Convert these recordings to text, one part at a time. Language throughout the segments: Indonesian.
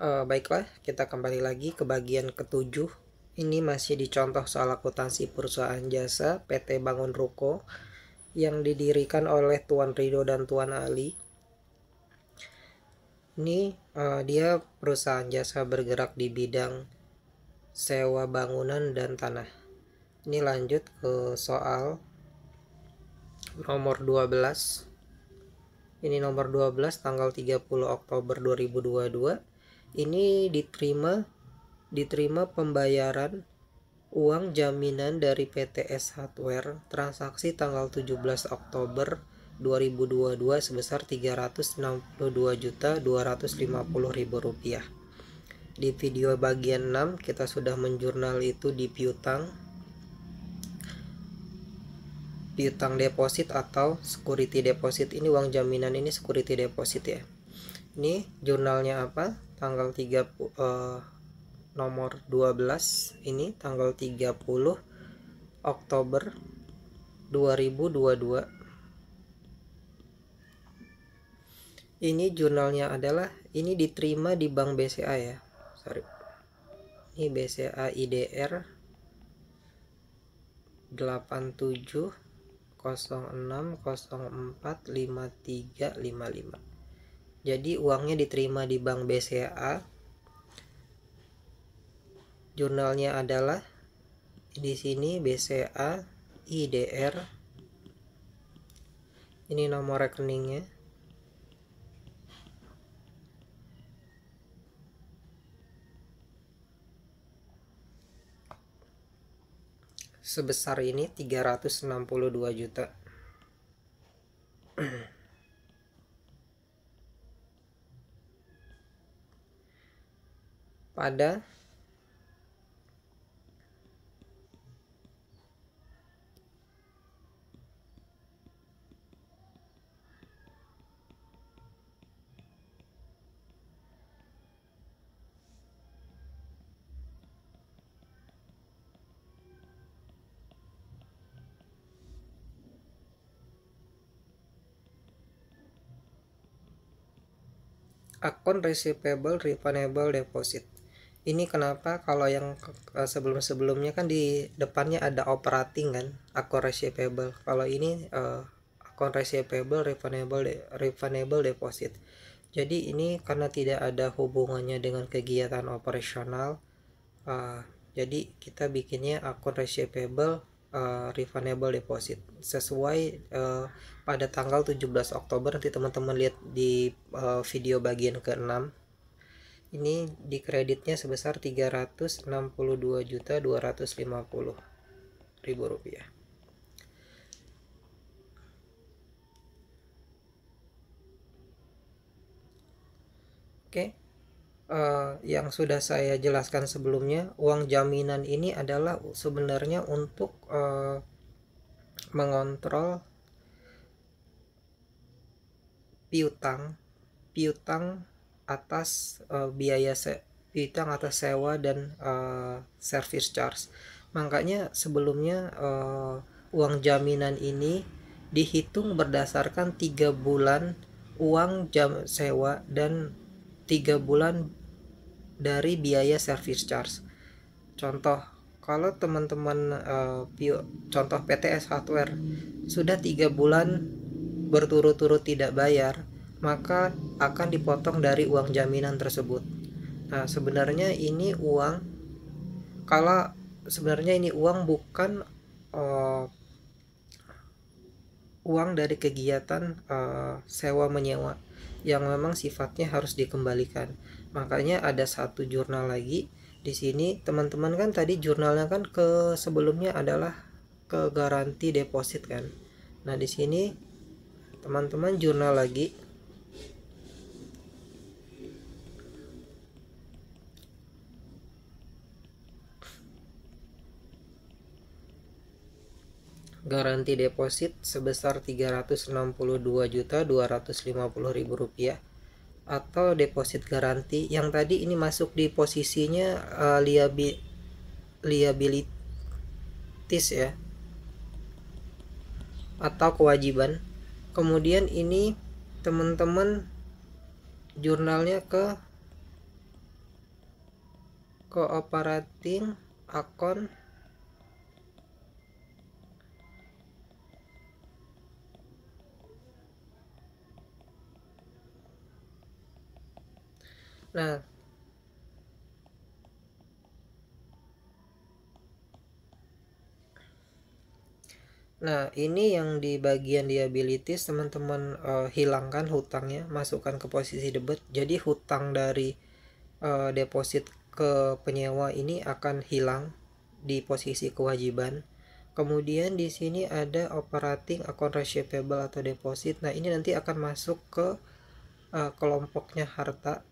Baiklah, kita kembali lagi ke bagian ketujuh. Ini masih dicontoh soal akuntansi perusahaan jasa PT Bangun Ruko yang didirikan oleh Tuan Rido dan Tuan Ali. Ini dia perusahaan jasa bergerak di bidang sewa bangunan dan tanah. Ini lanjut ke soal nomor 12. Ini nomor 12 tanggal 30 Oktober 2022. Ini diterima pembayaran uang jaminan dari PTS Hardware transaksi tanggal 17 Oktober 2022 sebesar Rp362.250.000. Di video bagian 6 kita sudah menjurnal itu di piutang deposit atau security deposit. Ini uang jaminan, ini security deposit ya. Ini jurnalnya apa? Tanggal 30 nomor 12 ini tanggal 30 Oktober 2022. Ini jurnalnya adalah ini diterima di Bank BCA ya. Ini BCA IDR 8706045355. Jadi uangnya diterima di Bank BCA. Jurnalnya adalah di sini BCA IDR. Ini nomor rekeningnya. Sebesar ini 362 juta. Pada akun receivable refundable deposit. Ini kenapa kalau yang sebelum-sebelumnya kan di depannya ada operating kan, akun receivable. Kalau ini akun receivable refundable deposit. Jadi ini karena tidak ada hubungannya dengan kegiatan operasional, jadi kita bikinnya akun receivable refundable deposit sesuai pada tanggal 17 Oktober. Nanti teman-teman lihat di video bagian ke-6. Ini di kreditnya sebesar Rp362.250.000. Oke. Yang sudah saya jelaskan sebelumnya, uang jaminan ini adalah sebenarnya untuk mengontrol piutang atas piutang atas sewa dan service charge. Makanya sebelumnya uang jaminan ini dihitung berdasarkan 3 bulan uang sewa dan 3 bulan dari biaya service charge. Contoh, kalau teman-teman contoh PTS Hardware sudah 3 bulan berturut-turut tidak bayar, maka akan dipotong dari uang jaminan tersebut. Nah, sebenarnya ini uang bukan uang dari kegiatan sewa menyewa yang memang sifatnya harus dikembalikan. Makanya ada satu jurnal lagi di sini. Teman-teman kan tadi jurnalnya kan ke sebelumnya adalah ke garansi deposit kan. Nah, di sini teman-teman jurnal lagi garansi deposit sebesar Rp362.250.000 atau deposit garansi. Yang tadi ini masuk di posisinya liabilities ya, atau kewajiban. Kemudian ini teman-teman jurnalnya ke cooperating account nah ini yang di bagian liabilities teman-teman hilangkan hutangnya, masukkan ke posisi debit. Jadi hutang dari deposit ke penyewa ini akan hilang di posisi kewajiban. Kemudian di sini ada operating account receivable atau deposit. Nah, ini nanti akan masuk ke kelompoknya harta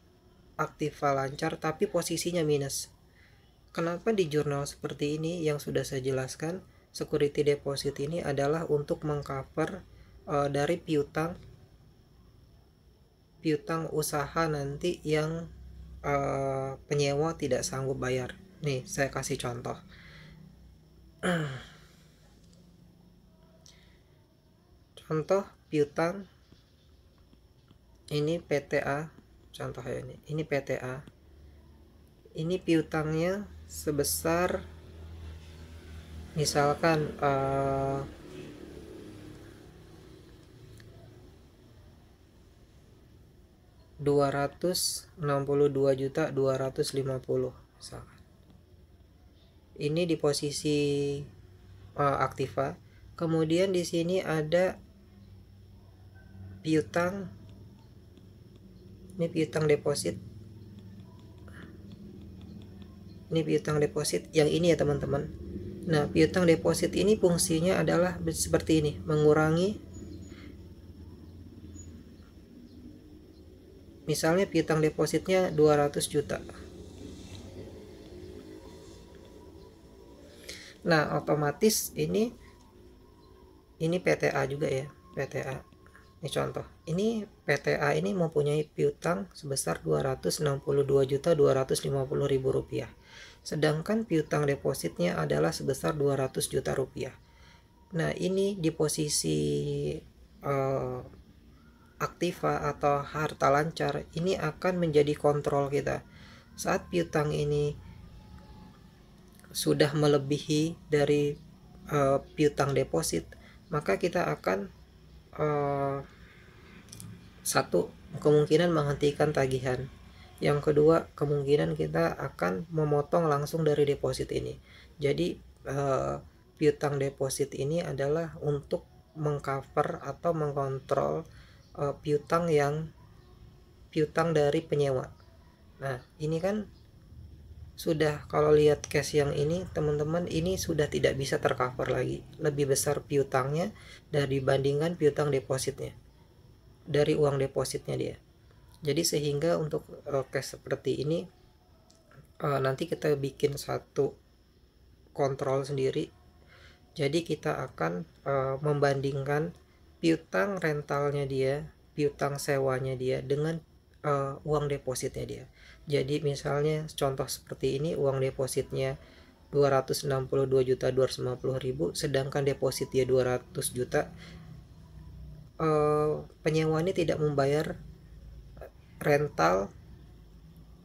aktiva lancar tapi posisinya minus. Kenapa di jurnal seperti ini? Yang sudah saya jelaskan, security deposit ini adalah untuk mengcover dari piutang usaha nanti yang penyewa tidak sanggup bayar. Nih, saya kasih contoh. Contoh piutang ini PTA, contoh ya ini PTA. Ini piutangnya sebesar misalkan 262.250 misalkan. Ini di posisi aktiva. Kemudian di sini ada piutang, ini piutang deposit. Ini piutang deposit yang ini ya teman-teman. Nah, piutang deposit ini fungsinya adalah seperti ini, mengurangi misalnya piutang depositnya 200 juta. Nah, otomatis ini PTA juga ya, PTA. Ini contoh. Ini PTA ini mempunyai piutang sebesar 262.250.000 rupiah. Sedangkan piutang depositnya adalah sebesar 200 juta rupiah. Nah, ini di posisi aktiva atau harta lancar ini akan menjadi kontrol kita. Saat piutang ini sudah melebihi dari piutang deposit, maka kita akan satu, kemungkinan menghentikan tagihan. Yang kedua, kemungkinan kita akan memotong langsung dari deposit ini. Jadi piutang deposit ini adalah untuk mengcover atau mengkontrol piutang dari penyewa. Nah, ini kan sudah, kalau lihat case yang ini teman-teman, ini sudah tidak bisa tercover lagi. Lebih besar piutangnya dibandingkan piutang depositnya, dari uang depositnya dia. Jadi sehingga untuk case seperti ini nanti kita bikin satu kontrol sendiri. Jadi kita akan membandingkan piutang rentalnya dia, piutang sewanya dia dengan uang depositnya dia. Jadi misalnya contoh seperti ini, uang depositnya 262.250.000, sedangkan deposit dia 200 juta. Penyewa ini tidak membayar rental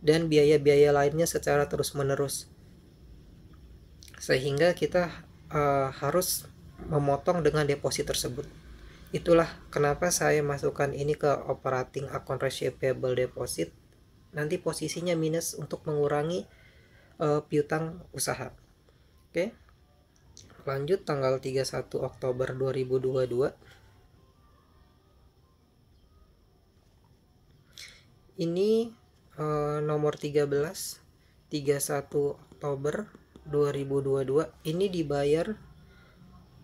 dan biaya-biaya lainnya secara terus-menerus, sehingga kita harus memotong dengan deposit tersebut. Itulah kenapa saya masukkan ini ke operating account receivable deposit. Nanti posisinya minus untuk mengurangi piutang usaha. Oke. Lanjut tanggal 31 Oktober 2022. Ini nomor 13, 31 Oktober 2022. Ini dibayar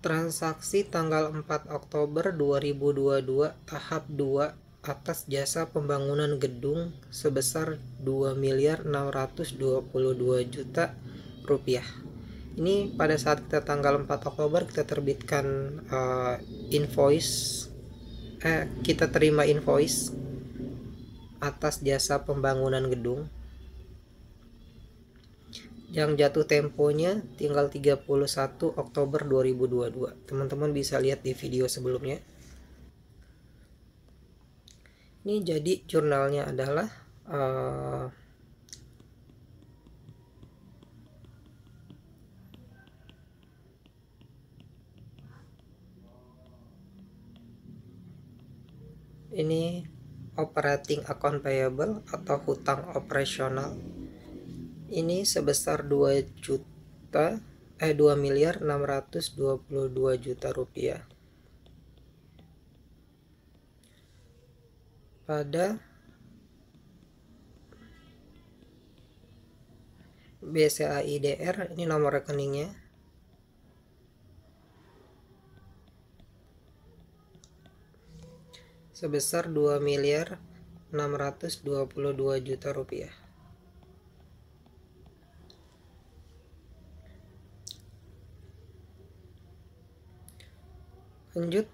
transaksi tanggal 4 Oktober 2022 tahap 2 atas jasa pembangunan gedung sebesar 2.622.000.000 rupiah. Ini pada saat kita tanggal 4 Oktober kita terbitkan kita terima invoice atas jasa pembangunan gedung yang jatuh temponya tinggal 31 Oktober 2022. Teman-teman bisa lihat di video sebelumnya. Ini jadi jurnalnya adalah Ini operating account payable atau hutang operasional. Ini sebesar 2 juta rupiah. Pada BCA IDR, ini nomor rekeningnya. Sebesar 2.622 juta rupiah. Lanjut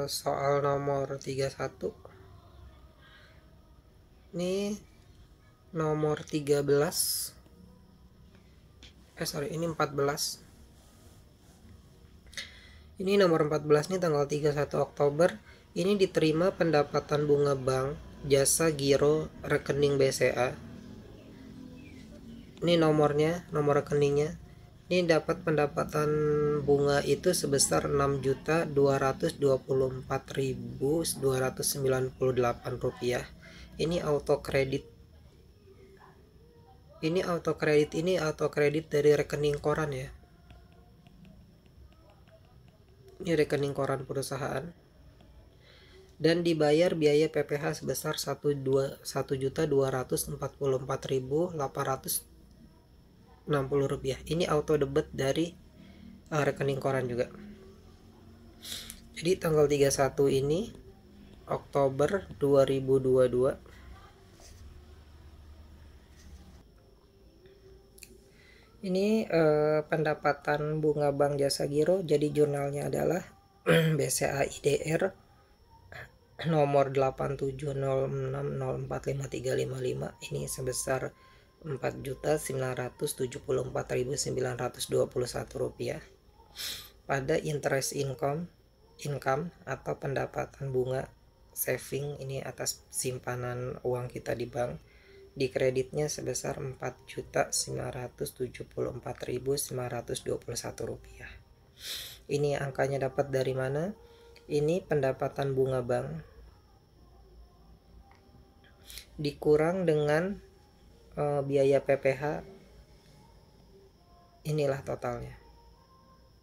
soal nomor 31. Ini nomor 13. Ini 14. Ini nomor 14 nih tanggal 31 Oktober. Ini diterima pendapatan bunga bank jasa giro rekening BCA. Ini nomornya, nomor rekeningnya. Ini dapat pendapatan bunga itu sebesar 6.224.298 rupiah. Ini auto kredit. Ini auto kredit dari rekening koran ya. Ini rekening koran perusahaan. Dan dibayar biaya PPh sebesar 1.244.860 rupiah. Ini auto debit dari rekening koran juga. Jadi tanggal 31 ini Oktober 2022. Ini pendapatan bunga bank jasa giro. Jadi jurnalnya adalah BCA IDR nomor 8706045355. Ini sebesar 4.974.921 rupiah. Pada interest income atau pendapatan bunga saving, ini atas simpanan uang kita di bank, di kreditnya sebesar 4.974.921 rupiah. Ini angkanya dapat dari mana? Ini pendapatan bunga bank dikurang dengan biaya PPh, inilah totalnya.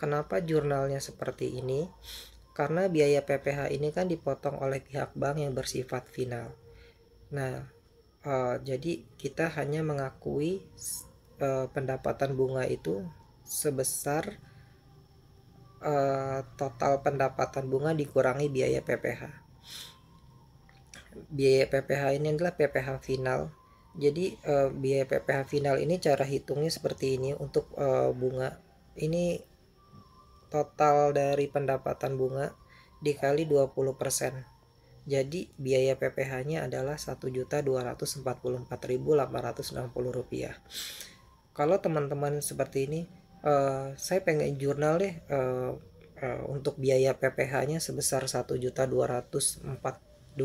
Kenapa jurnalnya seperti ini? Karena biaya PPh ini kan dipotong oleh pihak bank yang bersifat final. Nah, jadi kita hanya mengakui pendapatan bunga itu sebesar total pendapatan bunga dikurangi biaya PPh. Biaya PPh ini adalah PPh final. Jadi biaya PPh final ini cara hitungnya seperti ini. Untuk bunga ini total dari pendapatan bunga dikali 20%. Jadi biaya PPh-nya adalah 1.244.860 rupiah. Kalau teman-teman seperti ini, saya pengen jurnal deh untuk biaya PPh-nya sebesar 1.244.860.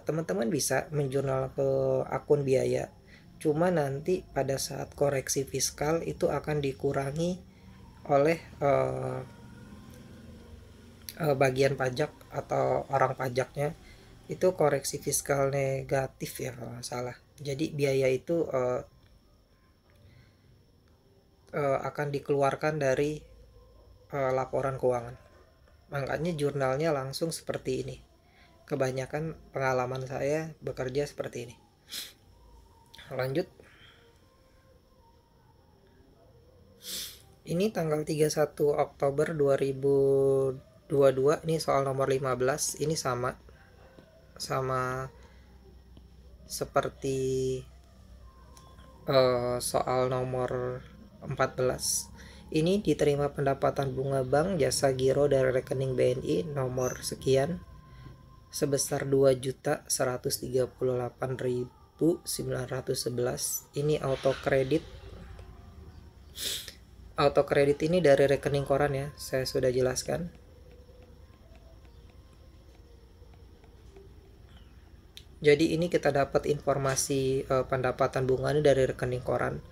Teman-teman bisa menjurnal ke akun biaya. Cuma nanti pada saat koreksi fiskal itu akan dikurangi oleh bagian pajak atau orang pajaknya. Itu koreksi fiskal negatif ya kalau nggak salah. Jadi biaya itu akan dikeluarkan dari laporan keuangan. Makanya jurnalnya langsung seperti ini. Kebanyakan pengalaman saya bekerja seperti ini. Lanjut. Ini tanggal 31 Oktober 2022. Ini soal nomor 15. Ini sama seperti soal nomor 14. Ini diterima pendapatan bunga bank jasa giro dari rekening BNI nomor sekian sebesar 2.138.911. Ini auto kredit ini dari rekening koran ya, saya sudah jelaskan. Jadi ini kita dapat informasi pendapatan bunga ini dari rekening koran.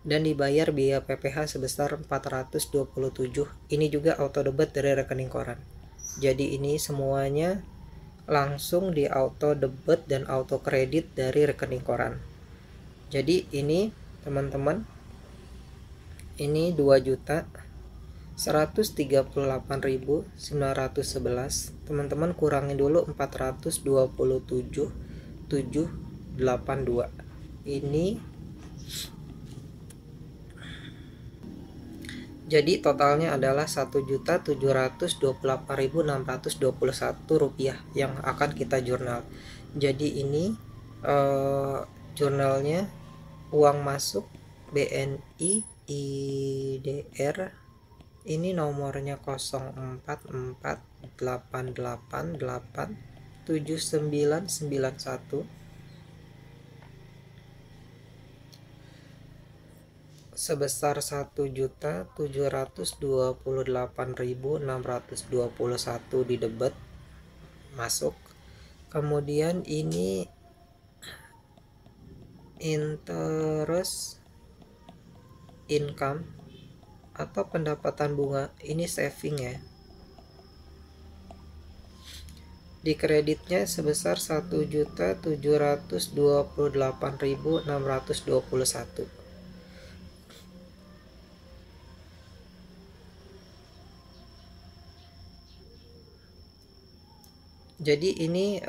dan dibayar biaya PPh sebesar 427. Ini juga auto debit dari rekening koran. Jadi ini semuanya langsung di auto debit dan auto kredit dari rekening koran. Jadi ini teman-teman, ini 2.138.911. Teman-teman kurangin dulu 427.782. Ini jadi totalnya adalah 1.728.621 rupiah yang akan kita jurnal. Jadi ini jurnalnya uang masuk BNI IDR, ini nomornya 0448887991 sebesar 1.728.621 di debit masuk. Kemudian ini interest income atau pendapatan bunga, ini saving ya. Di kreditnya sebesar 1.728.621. Jadi ini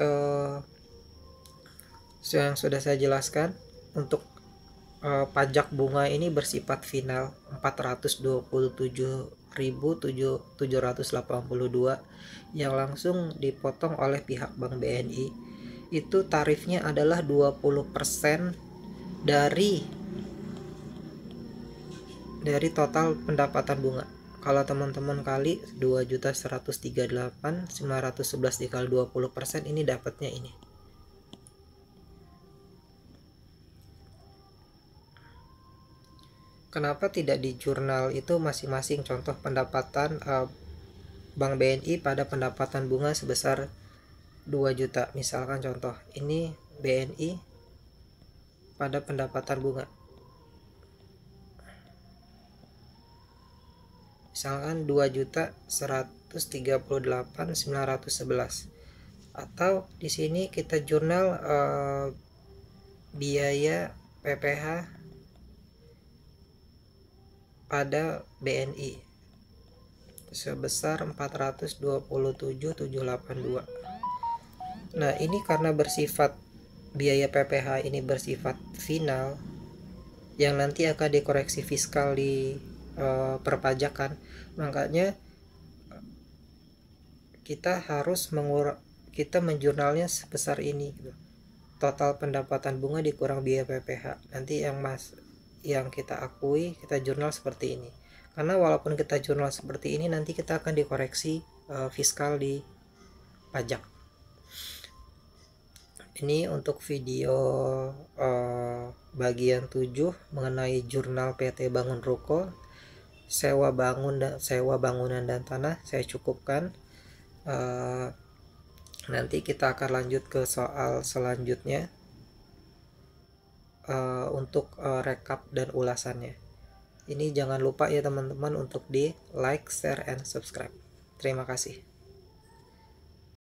yang sudah saya jelaskan. Untuk pajak bunga ini bersifat final 427.782 yang langsung dipotong oleh pihak Bank BNI. Itu tarifnya adalah 20% dari total pendapatan bunga. Kalau teman-teman kali 2.138.911 dikali 20%, ini dapatnya ini. Kenapa tidak di jurnal itu masing-masing contoh pendapatan Bank BNI pada pendapatan bunga sebesar 2 juta. Misalkan contoh, ini BNI pada pendapatan bunga. Misalkan 2.138.911. Atau di sini kita jurnal biaya PPh pada BNI sebesar 427.782. Nah, ini karena bersifat biaya PPh ini bersifat final yang nanti akan dikoreksi fiskal di perpajakan, makanya kita harus kita menjurnalnya sebesar ini gitu. Total pendapatan bunga dikurang biaya PPh. Nanti yang kita akui, kita jurnal seperti ini. Karena walaupun kita jurnal seperti ini, nanti kita akan dikoreksi fiskal di pajak. Ini untuk video bagian 7 mengenai jurnal PT Bangun Ruko, sewa bangunan dan tanah saya cukupkan. Nanti kita akan lanjut ke soal selanjutnya untuk rekap dan ulasannya. Ini jangan lupa ya teman-teman untuk di like, share, and subscribe. Terima kasih.